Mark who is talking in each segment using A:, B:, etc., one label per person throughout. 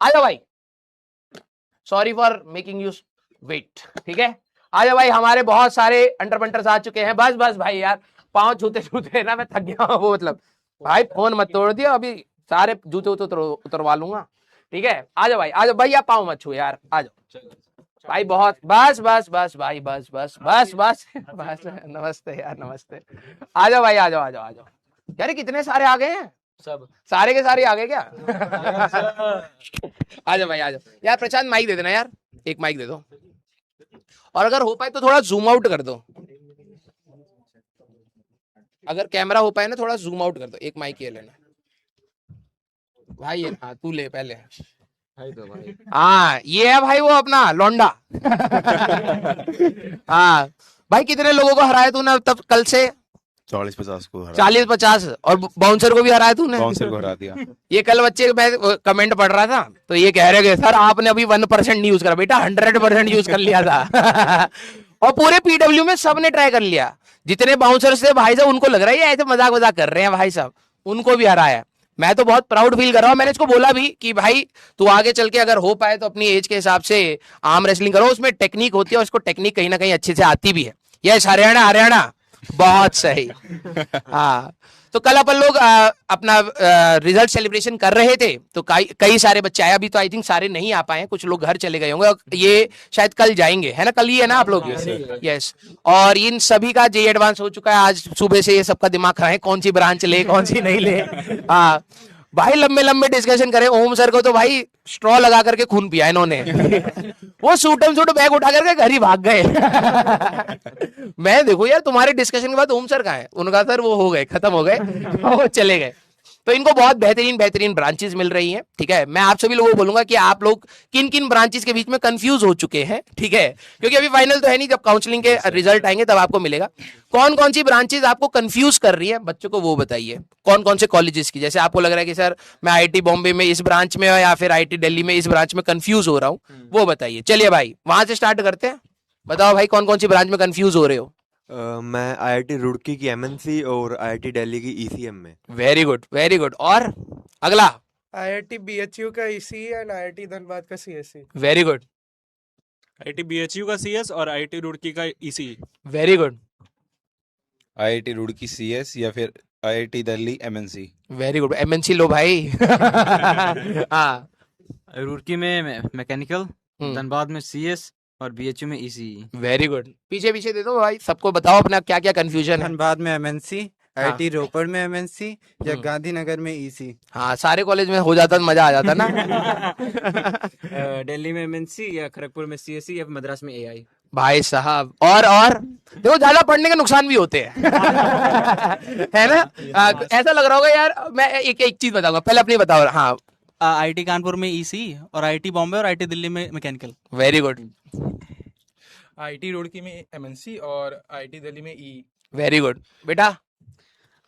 A: आ जाओ भाई, sorry for making you wait, ठीक है। आ जाओ भाई, हमारे बहुत सारे अंडर पंटर्स आ चुके हैं। बस बस भाई यार, पाँव छूते छूते ना मैं थक गया हूँ, वो मतलब भाई फोन मत तोड़ दियो, अभी सारे जूते उतरवा लूंगा, ठीक है। आ जाओ भाई, आ जाओ भैया, पाँव मत छू यार, आ जाओ भाई। बहुत बस बस बस भाई, बस बस बस बस बस, नमस्ते यार, नमस्ते। आ जाओ भाई, आ जाओ आ जाओ आ जाओ यार, कितने सारे आ गए हैं, सब सारे के सारे आ गए क्या? आ जाओ भाई, आ जाओ यार। प्रशांत माइक दे देना यार, एक माइक दे दो, और अगर हो पाए तो थोड़ा जूम आउट कर दो, अगर कैमरा हो पाए ना थोड़ा जूम आउट कर दो। एक माइक ये लेना भाई, हाँ तू ले पहले।
B: भाई
A: हाँ ये है भाई वो अपना लौंडा। हाँ भाई, कितने लोगों को हराया तूने तब कल से?
C: 40-50 को हरा
A: 40-50, और बाउंसर को भी हराया तूने?
C: बाउंसर को हरा दिया।
A: ये कल बच्चे मैं कमेंट पढ़ रहा था, तो ये कह रहे सर आपने अभी 1% नहीं यूज करा, बेटा 100% यूज कर लिया था। और पूरे पीडब्ल्यू में सबने ट्राई कर लिया, जितने बाउंसर्स थे भाई साहब, उनको लग रहा है ये ऐसे मजाक मजाक कर रहे हैं भाई साहब, उनको भी हराया। मैं तो बहुत प्राउड फील कर रहा हूँ। मैंने इसको बोला भी कि भाई तू आगे चल के अगर हो पाए तो अपनी एज के हिसाब से आर्म रेसलिंग करो, उसमें टेक्निक होती है और उसको टेक्निक कहीं ना कहीं अच्छे से आती भी है। यस, हरियाणा हरियाणा, बहुत सही। हाँ, तो कल अपन लोग अपना रिजल्ट सेलिब्रेशन कर रहे थे, तो कई सारे बच्चे आए, अभी तो आई थिंक सारे नहीं आ पाए हैं, कुछ लोग घर चले गए होंगे, और ये शायद कल जाएंगे, है ना? कल ही है ना आप लोग? यस। और इन सभी का जे एडवांस हो चुका है, आज सुबह से ये सबका दिमाग खा है कौन सी ब्रांच ले कौन सी नहीं ले। हाँ भाई, लंबे लंबे डिस्कशन करे। ओम सर को तो भाई स्ट्रॉ लगा करके खून पिया इन्होंने। वो सूटम सूट बैग उठा करके घर ही भाग गए। मैं देखो यार, तुम्हारे डिस्कशन के बाद ओम सर कहाँ है? उनका सर वो हो गए, खत्म हो गए, वो चले गए। तो इनको बहुत बेहतरीन बेहतरीन ब्रांचेस मिल रही हैं, ठीक है। मैं आप सभी लोगों को बोलूंगा कि आप लोग किन किन ब्रांचेस के बीच में कंफ्यूज हो चुके हैं, ठीक है, क्योंकि अभी फाइनल तो है नहीं, जब काउंसलिंग के रिजल्ट आएंगे तब आपको मिलेगा। कौन कौन सी ब्रांचेस आपको कंफ्यूज कर रही है बच्चों को, वो बताइए। कौन कौन से कॉलेजेस की, जैसे आपको लग रहा है कि सर मैं आईटी बॉम्बे में इस ब्रांच में या फिर आईटी दिल्ली में इस ब्रांच में कंफ्यूज हो रहा हूँ, वो बताइए। चलिए भाई, वहां से स्टार्ट करते हैं। बताओ भाई, कौन कौन सी ब्रांच में कंफ्यूज हो रहे हो?
B: मैं आईआईटी रुड़की की एमएनसी और आईआईटी दिल्ली की ईसीएम में।
A: Very good very good. और अगला?
D: आईआईटी बीएचयू का ईसी एंड आईआईटी धनबाद का CSC.
A: Very good.
E: IIT BHU का सीएस और आईआईटी रुड़की का EC.
A: Very good.
C: IIT Roorkee CS या फिर IIT Delhi MNC.
A: Very good, MNC लो भाई। हाँ,
F: रुड़की में मैकेनिकल, धनबाद में सीएस और बीएचयू में ईसी।
A: Very good. पीछे पीछे दे दो भाई, सबको बताओ अपना क्या क्या कंफ्यूजन है।
G: धनबाद में एमएनसी, आईटी रोपड़ में एमएनसी या गांधीनगर में ईसी।
A: हाँ, सारे कॉलेज में हो जाता तो मजा आ जाता ना।
F: दिल्ली में एमएनसी या खड़गपुर में सीएससी या मद्रास में एआई।
A: भाई साहब, और देखो, ज्यादा पढ़ने के नुकसान भी होते हैं। है ना? ऐसा लग रहा होगा यार। मैं एक चीज बताऊंगा, पहले अपनी बताओ। हाँ,
F: आईआईटी कानपुर में ईसी और आईआईटी बॉम्बे और आईआईटी दिल्ली में mechanical.
A: Very good.
D: IIT Roorkee में एमएनसी और आईआईटी दिल्ली में ई।
A: वेरी गुड बेटा।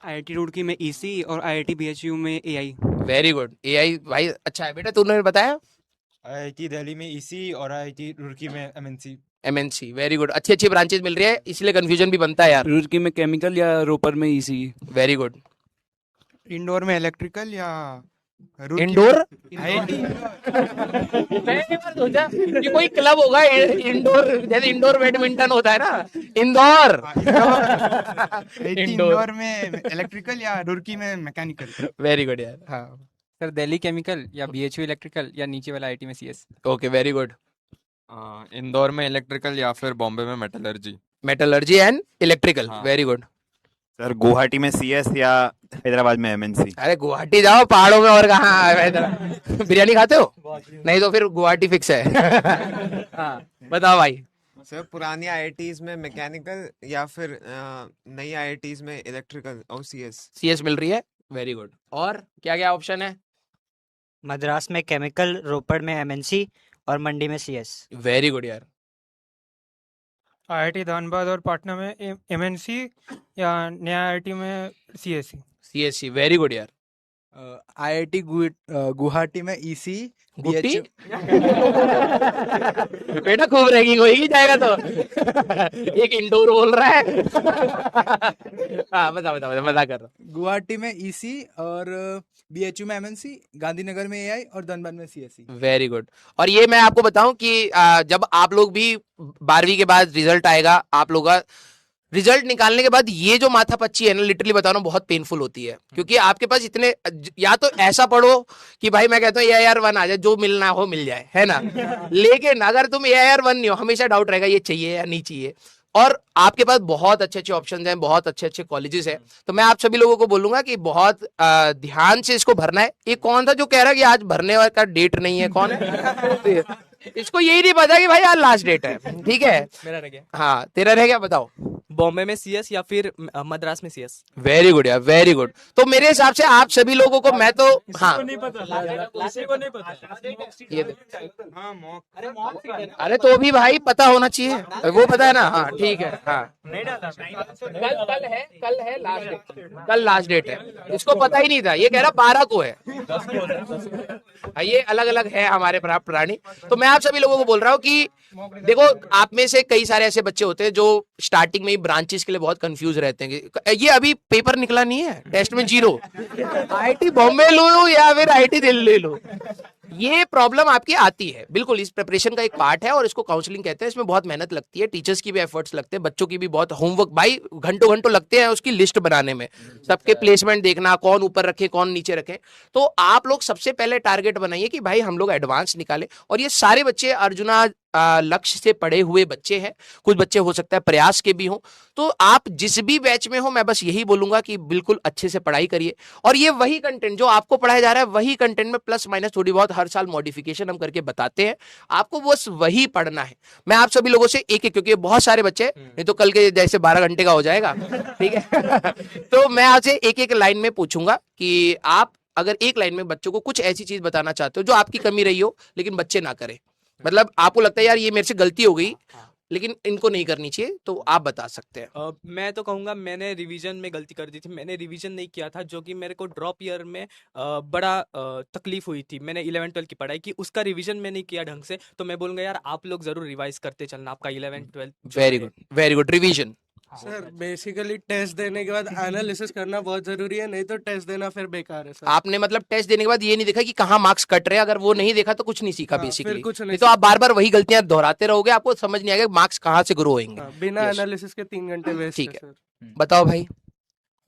F: आईआईटी रुड़की में ईसी और आईआईटी बीएचयू में एआई।
A: Very good. एआई भाई अच्छा है बेटा, तूने बताया।
B: आईआईटी दिल्ली में ईसी और आईआईटी रुड़की में एमएनसी।
A: MNC, very good. अच्छी अच्छी ब्रांचेस मिल रही है, इसलिए कंफ्यूजन भी बनता है यार।
F: रुड़की में केमिकल या रोपर में ईसी।
A: Very good.
G: इंडोर में इलेक्ट्रिकल या
A: इंडोर?
G: आईआईटी
A: मैंने एक बार सोचा कि कोई क्लब होगा इंडोर, जैसे इंडोर बैडमिंटन होता है ना, इंदौर।
G: इंडोर में इलेक्ट्रिकल या रुड़की में मैकेनिकल।
A: वेरी गुड यार। हाँ
F: सर, दिल्ली केमिकल या बीएचयू इलेक्ट्रिकल या नीचे वाला आईटी में CS.
A: Okay, very good.
H: Indore में इलेक्ट्रिकल या फिर बॉम्बे में metallurgy.
A: Metallurgy and electrical, very good.
C: Sir Guwahati में सीएस या हैदराबाद में एमएनसी।
A: अरे गुवाहाटी जाओ, पहाड़ों में और कहाँ। बिरयानी खाते हो? नहीं तो फिर गुवाहाटी फिक्स है। हाँ बताओ भाई।
I: सर पुरानी आईआईटीज में मैकेनिकल या फिर नई आईआईटीज में इलेक्ट्रिकल और सीएस
A: मिल रही है, वेरी गुड। और क्या क्या ऑप्शन है?
J: मद्रास में केमिकल, रोपड़ में एमएनसी और मंडी में सीएस।
A: वेरी गुड यार।
D: आईआईटी धनबाद और पटना में एमएनसी या नया आईआईटी में सीएससी।
A: सीएससी, वेरी गुड यार।
D: आईआईटी गुवाहाटी में ईसी
A: गुट्टी बेटा खूब रैगिंग होगी जाएगा तो एक इंडोर बोल रहा है हाँ बता मजा कर रहा हूँ।
D: गुवाहाटी में ईसी और बीएचयू में एमएनसी, गांधीनगर में एआई और धनबाद में सीएसई।
A: Very good. और ये मैं आपको बताऊं कि जब आप लोग भी 12वीं के बाद रिजल्ट आएगा, आप लोग का रिजल्ट निकालने के बाद ये जो माथापच्ची है ना, लिटरली बता रहा हूं, बहुत पेनफुल होती है। क्योंकि आपके पास इतने, या तो ऐसा पढ़ो कि भाई मैं कहता हूँ AIR1 आ जाए, जो मिलना हो मिल जाए, है ना। लेकिन अगर तुम AIR1 नहीं हो, हमेशा डाउट रहेगा ये चाहिए या नहीं चाहिए। और आपके पास बहुत अच्छे अच्छे ऑप्शंस हैं, बहुत अच्छे अच्छे कॉलेजेस हैं। तो मैं आप सभी लोगों को बोलूंगा कि बहुत ध्यान से इसको भरना है। ये कौन था जो कह रहा है कि आज भरने का डेट नहीं है, कौन है? इसको यही नहीं पता कि भाई आज लास्ट डेट है, ठीक है।
K: मेरा रह गया।
A: हाँ तेरा रह गया, बताओ।
K: बॉम्बे में सीएस या फिर मद्रास में सीएस।
A: वेरी गुड यार, वेरी गुड। तो मेरे हिसाब से आप सभी लोगों को मैं तो हाँ
E: नहीं पता, किसी को नहीं पता।
A: ये अरे तो भी भाई पता होना चाहिए, वो पता है ना। हाँ ठीक है। हाँ कल है लास्ट डेट, कल लास्ट डेट है। इसको पता ही नहीं था, ये कह रहा 12 को है। ये अलग अलग है हमारे प्राणी। तो मैं आप सभी लोगों को बोल रहा हूँ कि देखो, आप में से कई सारे ऐसे बच्चे होते हैं जो स्टार्टिंग में ही ब्रांचेस के लिए बहुत कंफ्यूज रहते हैं कि ये अभी पेपर निकला नहीं है, टेस्ट में 0, आईआईटी बॉम्बे लूं या फिर आईआईटी दिल्ली लूं। ये प्रॉब्लम आपकी आती है, बिल्कुल इस प्रिपरेशन का एक पार्ट है और इसको काउंसलिंग कहते हैं। इसमें बहुत मेहनत लगती है, टीचर्स की भी एफर्ट्स लगते हैं, बच्चों की भी बहुत होमवर्क, भाई घंटों घंटों लगते हैं उसकी लिस्ट बनाने में, सबके प्लेसमेंट देखना, कौन ऊपर रखे कौन नीचे रखे। तो आप लोग सबसे पहले टारगेट बनाइए कि भाई हम लोग एडवांस निकाले। और ये सारे बच्चे अर्जुना लक्ष्य से पढ़े हुए बच्चे हैं, कुछ बच्चे हो सकता है प्रयास के भी हों। तो आप जिस भी बैच में हो, मैं बस यही बोलूंगा कि बिल्कुल अच्छे से पढ़ाई करिए। और ये वही कंटेंट जो आपको पढ़ाया जा रहा है, वही कंटेंट में प्लस माइनस थोड़ी बहुत हर साल मॉडिफिकेशन हम करके बताते हैं, आपको बस वही पढ़ना है। मैं आप सभी लोगों से एक एक, क्योंकि बहुत सारे बच्चे, नहीं तो कल के जैसे 12 घंटे का हो जाएगा, ठीक है। तो मैं आपसे एक एक लाइन में पूछूंगा कि आप अगर एक लाइन में बच्चों को कुछ ऐसी चीज बताना चाहते हो जो आपकी कमी रही हो लेकिन बच्चे ना करें, मतलब आपको लगता है यार ये मेरे से गलती हो गई लेकिन इनको नहीं करनी चाहिए, तो आप बता सकते हैं।
K: मैं तो कहूँगा मैंने रिवीजन में गलती कर दी थी। मैंने रिवीजन नहीं किया था, जो कि मेरे को ड्रॉप ईयर में बड़ा तकलीफ हुई थी। मैंने 11-12 की पढ़ाई की, उसका रिवीजन मैं नहीं किया ढंग से। तो मैं बोलूँगा यार आप लोग जरूर रिवाइज करते चलना आपका 11-12।
A: Very good, very good. Revision
L: sir basically test देने के बाद एनालिसिस करना बहुत जरूरी है, नहीं तो टेस्ट देना फिर बेकार है सर।
A: आपने मतलब टेस्ट देने के बाद ये नहीं देखा कि कहाँ मार्क्स कट रहे हैं, अगर वो नहीं देखा तो कुछ नहीं सीखा बेसिकली।
L: कुछ
A: नहीं तो आप बार बार वही गलतियां दोहराते रहोगे, आपको समझ नहीं आएगा मार्क्स कहाँ से ग्रो होंगे।
L: बिना एनालिसिस के 3 घंटे वेस्ट
A: ठीक
L: है।
A: बताओ भाई।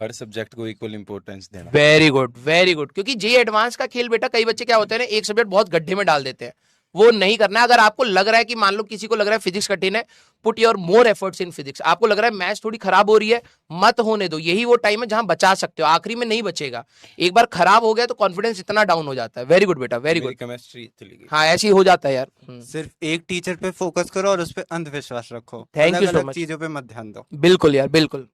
C: हर सब्जेक्ट को इक्वल इंपॉर्टेंस देना।
A: Very good, very good. क्योंकि जे एडवांस का खेल बेटा, कई बच्चे क्या होते हैं ना, एक सब्जेक्ट बहुत गड्ढे में डाल देते हैं, वो नहीं करना है। अगर आपको लग रहा है कि मान लो किसी को लग रहा है फिजिक्स कठिन है, put your more efforts in physics. आपको लग रहा है मैथ्स थोड़ी खराब हो रही है, मत होने दो। यही वो टाइम है जहां बचा सकते हो, आखिरी में नहीं बचेगा। एक बार खराब हो गया तो कॉन्फिडेंस इतना डाउन हो जाता है। वेरी गुड बेटा, वेरी गुड।
C: केमिस्ट्री चली गई।
A: हाँ ऐसे ही हो जाता है यार।
G: सिर्फ एक टीचर पे फोकस करो और उस पे अंधविश्वास रखो।
A: Thank you so much.
G: चीजों पे मत ध्यान दो।
A: बिल्कुल यार, बिल्कुल।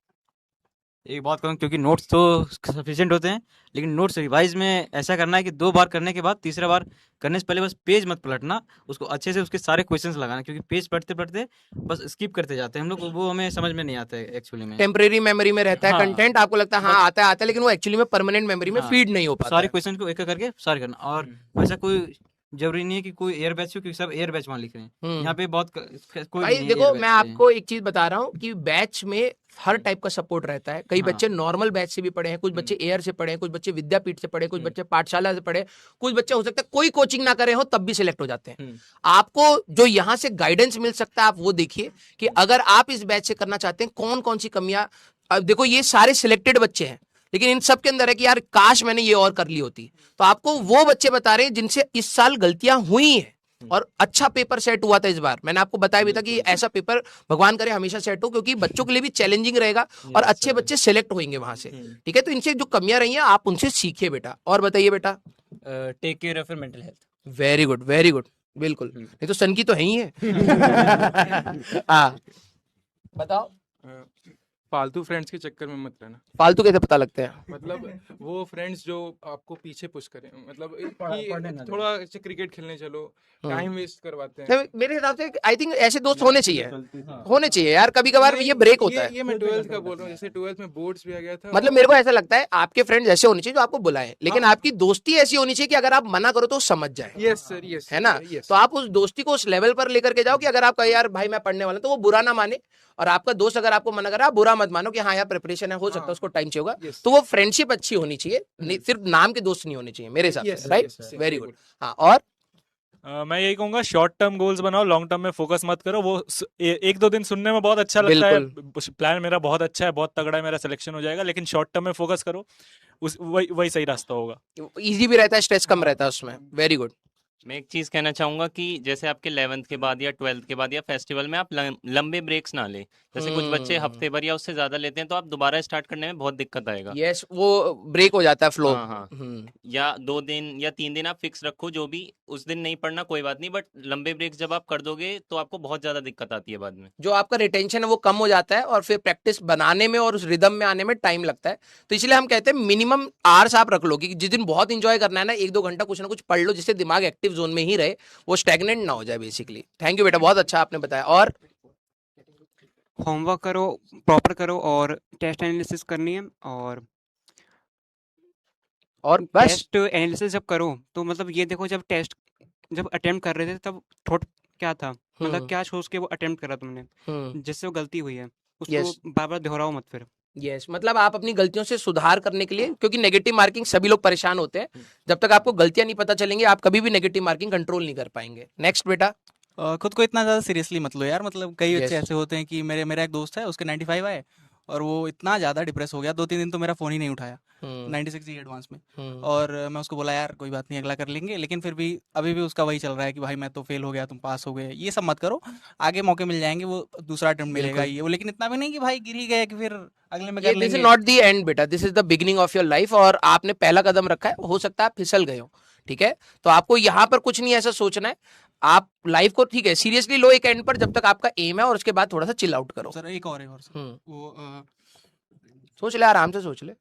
F: एक बात कहूँ, क्योंकि नोट्स तो सफिशिएंट होते हैं, लेकिन नोट्स रिवाइज में ऐसा करना है कि 2 बार करने के बाद तीसरा बार करने से पहले बस पेज मत पलटना, उसको अच्छे से उसके सारे क्वेश्चंस लगाना। क्योंकि पेज पढ़ते पढ़ते बस स्किप करते जाते हैं हम लोग, वो हमें समझ में नहीं आता है एक्चुअली में।
A: टेम्परेरी मेमोरी में रहता है कंटेंट, आपको लगता है हाँ आता है, लेकिन वो एक्चुअली में परमानेंट मेमोरी में फीड नहीं हो पाता।
F: सारे क्वेश्चन को एक एक करके सारे करना। और वैसा कोई जरूरी नहीं है कि कोई एयर बैच हो, क्योंकि सब एयर बैच वहाँ लिख रहे हैं। यहाँ पे बहुत कोई
A: भाई देखो, मैं आपको एक चीज बता रहा हूँ कि बैच में हर टाइप का सपोर्ट रहता है। कई बच्चे नॉर्मल बैच से भी पढ़े हैं, कुछ बच्चे एयर से पढ़े हैं, कुछ बच्चे विद्यापीठ से पढ़े, कुछ बच्चे पाठशाला से पढ़े, कुछ बच्चे हो सकता है कोई कोचिंग ना करे हो तब भी सिलेक्ट हो जाते हैं। आपको जो यहाँ से गाइडेंस मिल सकता है आप वो देखिए कि अगर आप इस बैच से करना चाहते हैं कौन कौन सी कमियां। देखो ये सारे सिलेक्टेड बच्चे हैं, लेकिन इन सब के अंदर है कि यार काश मैंने ये और कर ली होती। तो आपको वो बच्चे बता रहे हैं जिनसे इस साल गलतियां हुई हैं और अच्छा पेपर सेट हुआ था इस बार। मैंने आपको बताया भी था कि ऐसा पेपर भगवान करे हमेशा सेट हो, क्योंकि बच्चों के लिए भी चैलेंजिंग रहेगा और अच्छे बच्चे सेलेक्ट होंगे वहां से। ठीक है, तो इनसे जो कमियां रही हैं आप उनसे सीखिए बेटा। और बताइए बेटा।
K: Take care of your mental health.
A: Very good, very good. बिल्कुल, नहीं तो सन की तो है ही है। हाँ बताओ।
M: फालतू फ्रेंड्स के चक्कर में मत रहना।
A: फालतू कैसे पता लगते हैं?
M: मतलब वो फ्रेंड्स जो आपको पीछे पुश करें, मतलब
F: पढ़ने ना
M: कि
F: दें।
M: थोड़ा ऐसे क्रिकेट खेलने चलो, टाइम वेस्ट करवाते हैं।
A: नहीं, मेरे हिसाब से आई थिंक ऐसे दोस्त होने चाहिए यार, कभी कभार ये ब्रेक होता है।
M: ये मैं 12th का बोल रहा हूँ, जैसे 12th में बोर्ड्स भी आ गया था।
A: मतलब मेरे को ऐसा लगता है आपके फ्रेंड्स ऐसे होने चाहिए जो आपको बुलाएं, लेकिन आपकी दोस्ती ऐसी होनी चाहिए कि अगर आप मना करो तो वो समझ जाए।
M: यस सर, यस
A: है ना? तो आप उस दोस्ती को उस लेवल पर लेकर के जाओ कि अगर आप कहे यार भाई मैं पढ़ने वाला हूं, तो वो बुरा ना माने, और आपका दोस्त अगर आपको मना करे आप बुरा मत मानो कि हाँ यार प्रिपरेशन है, हो सकता है उसको टाइम चाहिए होगा। तो वो फ्रेंडशिप अच्छी होनी चाहिए, सिर्फ नाम के दोस्त नहीं होने चाहिए मेरे हिसाब से। Right, very good. हाँ, और
E: मैं यही कहूंगा शॉर्ट टर्म गोल्स बनाओ, लॉन्ग टर्म में फोकस मत करो। वो एक दो दिन सुनने में बहुत अच्छा लगता है, प्लान मेरा बहुत अच्छा है, बहुत तगड़ा है, मेरा सिलेक्शन हो जाएगा, लेकिन शॉर्ट टर्म में फोकस करो, वही सही रास्ता होगा।
A: इजी भी रहता है, स्ट्रेस कम रहता है उसमें। Very good.
N: मैं एक चीज़ कहना चाहूँगा कि जैसे आपके 11th के बाद या 12th के बाद या फेस्टिवल में आप लंबे ब्रेक्स ना लें। जैसे कुछ बच्चे हफ्ते भर या उससे ज़्यादा लेते हैं, तो आप दोबारा स्टार्ट करने में बहुत दिक्कत आएगा।
A: यस, वो ब्रेक हो जाता है फ्लो।
N: हाँ। या 2 दिन या 3 दिन आप फिक्स रखो, जो भी उस दिन नहीं पढ़ना कोई बात नहीं, बट लंबे ब्रेक्स जब आप कर दोगे तो आपको बहुत ज़्यादा दिक्कत आती है बाद में।
A: जो आपका रिटेंशन है वो कम हो जाता है, और फिर प्रैक्टिस बनाने में और उस रिदम में आने में टाइम लगता है। तो इसलिए हम कहते हैं मिनिमम आवर्स आप रख लो, कि जिस दिन बहुत इंजॉय करना है ना, 1-2 घंटा कुछ ना कुछ पढ़ लो, जिससे दिमाग एक्टिव जोन में ही रहे, वो स्टैग्नेंट ना हो जाए बेसिकली। थैंक यू बेटा, बहुत अच्छा आपने बताया। और
O: होमवर्क करो, प्रॉपर करो, और टेस्ट एनालिसिस करनी है, और
A: बस
O: टेस्ट एनालिसिस जब करो तो मतलब ये देखो, जब अटेम्प्ट कर रहे थे तब थॉट क्या था, मतलब क्या सोच के वो अटेम्प्ट करा तुमने, जिससे वो गलती हुई है उसको बार बार दोहराओ मत फिर।
A: यस, मतलब आप अपनी गलतियों से सुधार करने के लिए, क्योंकि नेगेटिव मार्किंग सभी लोग परेशान होते हैं, जब तक आपको गलतियां नहीं पता चलेंगी आप कभी भी नेगेटिव मार्किंग कंट्रोल नहीं कर पाएंगे। नेक्स्ट बेटा।
P: खुद को इतना ज़्यादा सीरियसली मत लो यार, मतलब कई बच्चे
A: Yes.
P: ऐसे होते हैं कि मेरा एक दोस्त है, उसके 95 आए और वो इतना ज़्यादा डिप्रेस हो गया, 2-3 दिन तो मेरा फ़ोन ही नहीं उठाया 96 जी एडवांस में। और मैं उसको बोला यार कोई बात नहीं, अगला कर लेंगे, लेकिन फिर भी अभी भी उसका वही चल रहा है कि भाई मैं तो फेल हो गया, तुम पास हो गए। ये सब मत करो, आगे मौके मिल जाएंगे, वो दूसरा अटेम्प्ट मिलेगा ये वो, लेकिन इतना भी नहीं कि भाई गिर ही गए कि फिर अगले में कर
A: दिस
P: लेंगे।
A: इज नॉट द एंड बेटा, this is the beginning of your life, और आपने पहला कदम रखा है, हो सकता है आप फिसल गए हो, ठीक है? तो आपको यहाँ पर कुछ नहीं ऐसा सोचना है, आप लाइफ को ठीक है सीरियसली लो एक एंड पर, जब तक आपका एम है, और उसके बाद थोड़ा सा चिल आउट करो।
P: सर एक और है, वो
A: सोच ले, आराम से सोच ले,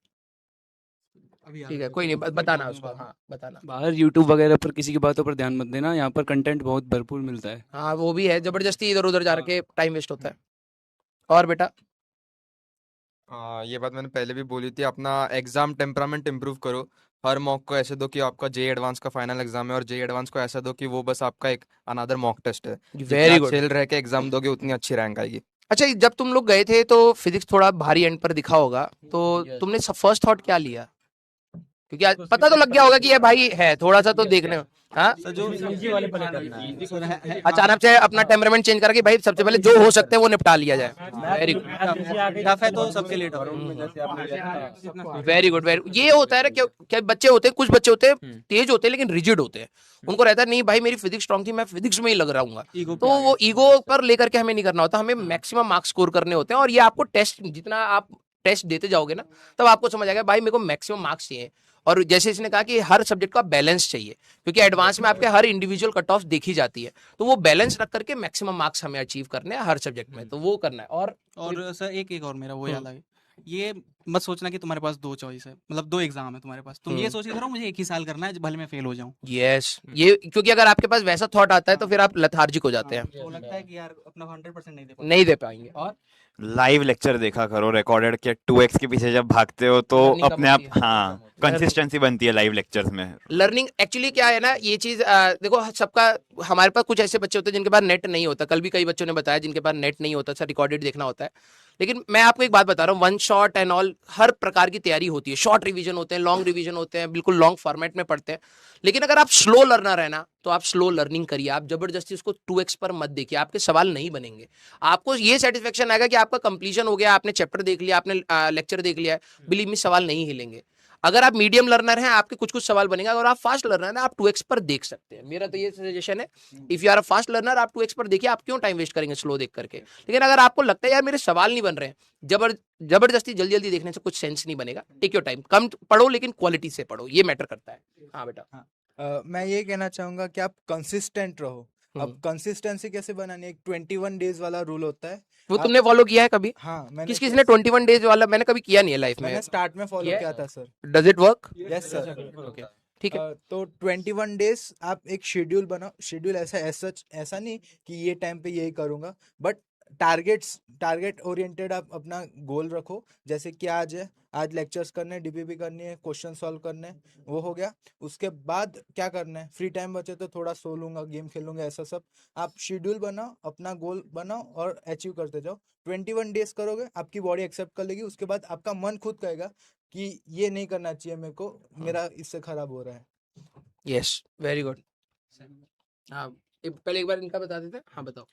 P: अभी
A: ठीक है, कोई नहीं, बताना उसको। हाँ बताना।
Q: बाहर यूट्यूब वगैरह पर किसी की बातों पर ध्यान मत देना, यहाँ पर कंटेंट बहुत भरपूर मिलता है।
A: हाँ वो भी है, जबरदस्ती इधर उधर जा के टाइम वेस्ट होता है। और बेटा
H: ये बात मैंने पहले भी बोली थी, अपना एग्जाम टेम्परामेंट इम्प्रूव करो। हर मॉक को ऐसे दो कि आपका जे एडवांस का फाइनल एग्जाम है, और जे एडवांस को ऐसा दो कि वो बस आपका एक अनदर मॉक टेस्ट है।
A: Very good.
H: चिल रह के एग्जाम दोगे उतनी अच्छी रैंक आएगी।
A: अच्छा, जब तुम लोग गए थे तो फिजिक्स थोड़ा भारी एंड पर दिखा होगा, तो तुमने फर्स्ट थॉट क्या लिया? क्योंकि आज पता तो लग गया होगा कि ये भाई है थोड़ा सा तो देखने में, हाँ अचानक से अपना टेम्परामेंट चेंज करके भाई सबसे पहले जो हो सकते हैं वो निपटा लिया जाए। वेरी गुड,
P: टफ है तो सबके लिए टफ।
A: Very good, very. ये होता है ना, क्या बच्चे होते हैं, कुछ बच्चे होते हैं तेज होते हैं लेकिन रिजिड होते हैं, उनको रहता है नहीं भाई मेरी फिजिक्स स्ट्रांग थी, मैं फिजिक्स में ही लग रहा हूँ, तो वो ईगो पर लेकर के हमें नहीं करना होता, हमें मैक्सिमम मार्क्स स्कोर करने होते हैं। और ये आपको टेस्ट, जितना आप टेस्ट देते जाओगे ना, तब आपको समझ आएगा भाई मेरे को मैक्सिमम मार्क्स चाहिए। और जैसे इसने कहा कि हर सब्जेक्ट का बैलेंस चाहिए, क्योंकि एडवांस में आपके हर इंडिविजुअल कट ऑफ देखी जाती है, तो वो बैलेंस रख करके मैक्सिमम मार्क्स हमें अचीव करने हैं हर सब्जेक्ट में, तो वो करना है।
P: और सर एक और मेरा वो याद आ गया, ये मत सोचना कि तुम्हारे पास 2 चॉइस है, मतलब 2 एग्जाम है तुम्हारे पास, तुम ये सोच के करो मुझे एक ही साल करना है भले मैं फेल हो जाऊं।
A: यस, ये क्योंकि अगर आपके पास वैसा थॉट आता है तो फिर आप लेथार्जिक हो जाते हैं,
P: तो लगता है कि यार अपना 100%
A: नहीं दे पाएंगे। और
R: लाइव लेक्चर देखा करो रिकॉर्डेड के, 2x के पीछे जब भागते हो तो अपने आप हाँ कंसिस्टेंसी बनती है लाइव लेक्चर्स में।
A: लर्निंग एक्चुअली क्या है ना, ये चीज देखो सबका, हमारे पास कुछ ऐसे बच्चे होते हैं जिनके पास नेट नहीं होता, कल भी कई बच्चों ने बताया जिनके पास नेट नहीं होता, सर रिकॉर्डेड देखना होता है। लेकिन मैं आपको एक बात बता रहा हूँ, 1 शॉट एंड ऑल हर प्रकार की तैयारी होती है, शॉर्ट रिवीजन होते हैं, लॉन्ग रिवीजन होते हैं, बिल्कुल लॉन्ग फॉर्मेट में पढ़ते हैं। लेकिन अगर आप स्लो लर्नर है ना, तो आप स्लो लर्निंग करिए, आप जबरदस्ती उसको 2x पर मत देखिए, आपके सवाल नहीं बनेंगे। आपको ये सेटिस्फेक्शन आएगा कि आपका कंप्लीशन हो गया, आपने चैप्टर देख लिया, आपने लेक्चर देख लिया है, बिलीव मी सवाल नहीं हिलेंगे। अगर आप मीडियम लर्नर हैं, आपके कुछ कुछ सवाल बनेंगे। अगर आप फास्ट लर्नर हैं, आप 2x पर देख सकते हैं, मेरा तो ये सजेशन है। If you are a fast learner, आप 2x पर देखिए, आप क्यों टाइम वेस्ट करेंगे स्लो देख करके। लेकिन अगर आपको लगता है यार मेरे सवाल नहीं बन रहे हैं, जबरदस्ती जल्दी जल्दी देखने से कुछ सेंस नहीं बनेगा। टेक योर टाइम, कम पढ़ो लेकिन क्वालिटी से पढ़ो, ये मैटर करता है। हाँ बेटा।
D: मैं ये कहना चाहूंगा कि आप कंसिस्टेंट रहो, अब कंसिस्टेंसी कैसे बनानी है, एक 21 डेज वाला रूल होता है,
A: वो तुमने फॉलो किया है कभी?
D: हाँ, मैंने
A: किस किसने 21 डेज वाला? मैंने कभी किया नहीं है लाइफ में।
D: मैंने स्टार्ट में फॉलो किया था sir.
A: Does it work?
D: Yes sir.
A: Okay, ठीक है।
D: तो 21 डेज आप एक शेड्यूल बनाओ। शेड्यूल ऐसा नहीं कि ये टाइम पे यही करूंगा, बट टारगेट ओरिएंटेड आप अपना गोल रखो। जैसे कि आज लेक्चर्स करने, डीपीपी करनी है, क्वेश्चन सॉल्व करने हैं, वो हो गया। उसके बाद क्या करना है, फ्री टाइम बचे तो थोड़ा सो लूंगा, गेम खेलूंगा, ऐसा सब। आप शेड्यूल बनाओ, अपना गोल बनाओ और अचीव करते जाओ। 21 डेज करोगे, आपकी बॉडी एक्सेप्ट कर लेगी। उसके बाद आपका मन खुद कहेगा कि ये नहीं करना चाहिए मेरे को, मेरा इससे खराब हो रहा है।
A: Yes, very good. हाँ, पहले एक बार इनका बता देते हैं। हाँ, बताओ।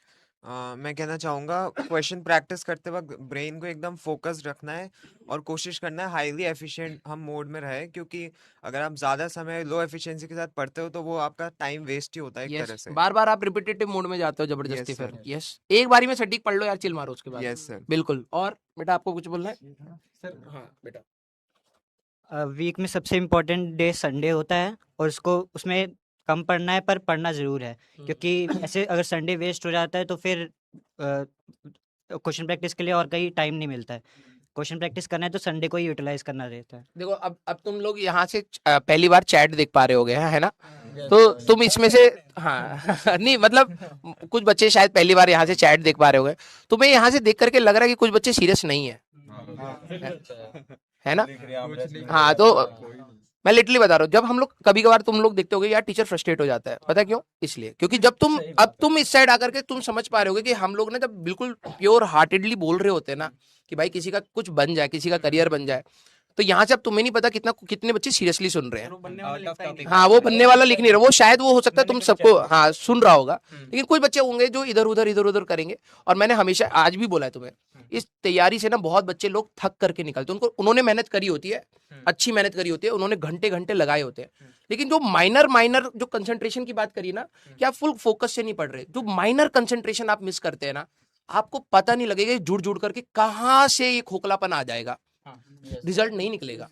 I: मैं कहना चाहूँगा क्वेश्चन प्रैक्टिस करते वक्त ब्रेन को एकदम फोकस्ड रखना है और कोशिश करना है हाईली एफिशिएंट हम मोड में रहे, क्योंकि अगर आप ज़्यादा समय लो एफिशिएंसी के साथ पढ़ते हो तो वो आपका टाइम वेस्ट ही होता है एक तरह से।
A: बार बार आप रिपीटेटिव मोड में जाते हो जबरदस्ती।
I: Yes,
A: फिर
I: sir.
A: यस, एक बारी में सटीक पढ़ लो यार, चिल मारो उसके बाद।
I: Yes sir.
A: बिल्कुल। और बेटा आपको कुछ बोलना है सर? हाँ बेटा।
J: वीक में सबसे इम्पोर्टेंट डे संडे होता है, और उसमें कम पढ़ना है पर पढ़ना ज़रूर है, क्योंकि ऐसे अगर संडे वेस्ट हो जाता है तो फिर क्वेश्चन प्रैक्टिस के लिए और कहीं टाइम नहीं मिलता है। क्वेश्चन प्रैक्टिस करना है तो संडे को ही यूटिलाइज करना रहता है।
A: देखो, अब तुम लोग यहाँ से पहली बार चैट देख पा रहे होगे, है ना? तो तुम इसमें से हाँ नहीं, मतलब कुछ बच्चे शायद पहली बार यहाँ से चैट देख पा रहे होगे। तुम्हें यहाँ से देख करके लग रहा है कि कुछ बच्चे सीरियस नहीं है, है ना? हाँ, तो मैं लिटरली बता रहा हूँ, जब हम लोग कभी कभार तुम लोग देखते होगे यार टीचर फ्रस्ट्रेट हो जाता है, पता क्यों? इसलिए क्योंकि जब तुम इस साइड आकर के तुम समझ पा रहे होगे कि हम लोग ना जब बिल्कुल प्योर हार्टेडली बोल रहे होते हैं ना कि भाई किसी का कुछ बन जाए, किसी का करियर बन जाए, तो यहाँ से अब तुम्हें नहीं पता कितने बच्चे सीरियसली सुन रहे हैं। हाँ, वो बनने वाला लिख नहीं रहा, वो शायद वो हो सकता है तुम सबको हाँ सुन रहा होगा, लेकिन कुछ बच्चे होंगे जो इधर उधर करेंगे। और मैंने हमेशा आज भी बोला है तुम्हें, इस तैयारी से ना बहुत बच्चे लोग थक करके निकलते हैं। उन्होंने मेहनत करी होती है, अच्छी मेहनत करी होती है, उन्होंने घंटे लगाए होते हैं, लेकिन जो माइनर जो कंसंट्रेशन की बात करी ना कि आप फुल फोकस से नहीं पढ़ रहे, जो माइनर कंसंट्रेशन आप मिस करते हैं ना, आपको पता नहीं लगेगा जुड़ करके कहाँ से ये खोखलापन आ जाएगा, रिजल्ट नहीं निकलेगा।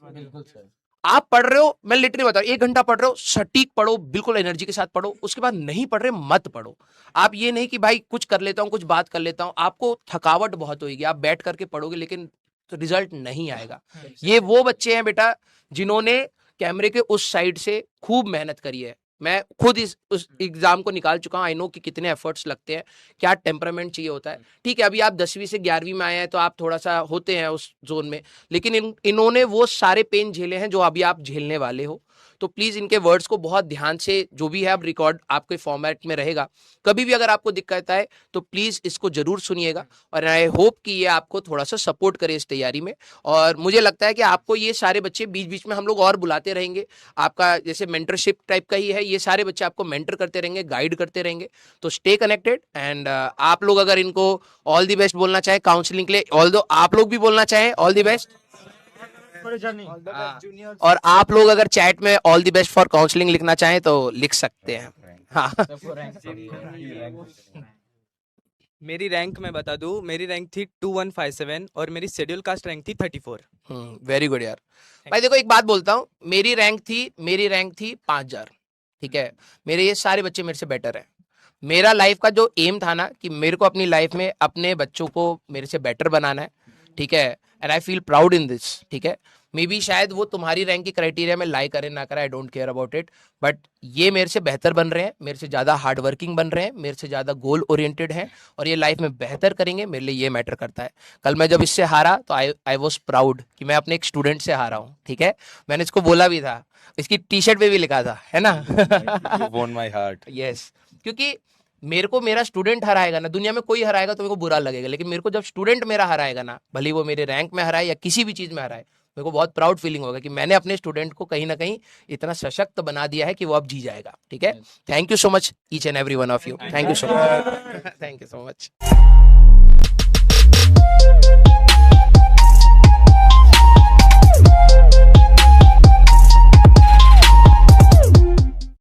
A: आप पढ़ रहे हो, मैं लिटरली बता रहा हूं, 1 घंटा पढ़ रहे हो, सटीक पढ़ो, बिल्कुल एनर्जी के साथ पढ़ो। उसके बाद नहीं पढ़ रहे, मत पढ़ो। आप ये नहीं कि भाई कुछ कर लेता हूं, कुछ बात कर लेता हूं, आपको थकावट बहुत होगी। आप बैठ करके पढ़ोगे लेकिन तो रिजल्ट नहीं आएगा। ये वो बच्चे हैं बेटा जिन्होंने कैमरे के उस साइड से खूब मेहनत करी है। मैं खुद उस एग्जाम को निकाल चुका हूँ। आई नो कि कितने एफर्ट्स लगते हैं, क्या टेम्परामेंट चाहिए होता है। ठीक है, अभी आप 10वीं से 11वीं में आए हैं तो आप थोड़ा सा होते हैं उस जोन में, लेकिन इन्होंने वो सारे पेन झेले हैं जो अभी आप झेलने वाले हो। तो प्लीज इनके वर्ड्स को बहुत ध्यान से, जो भी है अब रिकॉर्ड आपके फॉर्मेट में रहेगा, कभी भी अगर आपको दिक्कत आए तो प्लीज इसको जरूर सुनिएगा। और आई होप कि ये आपको थोड़ा सा सपोर्ट करे इस तैयारी में। और मुझे लगता है कि आपको ये सारे बच्चे बीच बीच में हम लोग और बुलाते रहेंगे, आपका जैसे मेंटरशिप टाइप का ही है, ये सारे बच्चे आपको मेंटर करते रहेंगे, गाइड करते रहेंगे। तो स्टे कनेक्टेड। एंड आप लोग अगर इनको ऑल द बेस्ट बोलना चाहे काउंसलिंग के लिए, ऑल्दो आप लोग भी बोलना चाहे ऑल द बेस्ट, और आप लोग अगर चैट में all the best for counselling लिखना चाहें तो लिख सकते हैं। हाँ,
K: मेरी रैंक मैं बता दूं, मेरी रैंक थी 2157 और मेरी शेड्यूल कास्ट रैंक थी 34।
A: वेरी गुड यार। भाई देखो, एक बात बोलता हूँ, मेरी रैंक थी 5000। ठीक है, मेरे ये सारे बच्चे मेरे से बेटर है। मेरा लाइफ का जो एम था ना कि मेरे को अपनी लाइफ में अपने बच्चों को मेरे से बेटर बनाना है, ठीक है, and I feel proud in this. ठीक है, मे बी शायद वो तुम्हारी रैंक की क्राइटेरिया में लाई करे ना करे, I don't care about it, but ये मेरे से बेहतर बन रहे हैं, मेरे से ज़्यादा हार्ड वर्किंग बन रहे हैं, मेरे से ज़्यादा गोल ओरिएंटेड हैं, और ये लाइफ में बेहतर करेंगे। मेरे लिए ये मैटर करता है। कल मैं जब इससे हारा तो आई वॉज प्राउड कि मैं अपने एक स्टूडेंट से हारा हूँ। ठीक है, मैंने इसको बोला भी था, इसकी टी शर्ट पे भी लिखा था, है ना?
C: You won my heart.
A: Yes, क्योंकि मेरे को मेरा स्टूडेंट हराएगा ना, दुनिया में कोई हराएगा तो मेरे को बुरा लगेगा, लेकिन मेरे को जब स्टूडेंट मेरा हराएगा ना, भले वो मेरे रैंक में हराए या किसी भी चीज में हराए, मेरे को बहुत प्राउड फीलिंग होगा कि मैंने अपने स्टूडेंट को कहीं ना कहीं इतना सशक्त बना दिया है कि वो अब जी जाएगा। ठीक है, thank you so much each and every one of you. Thank you so much, thank you so much.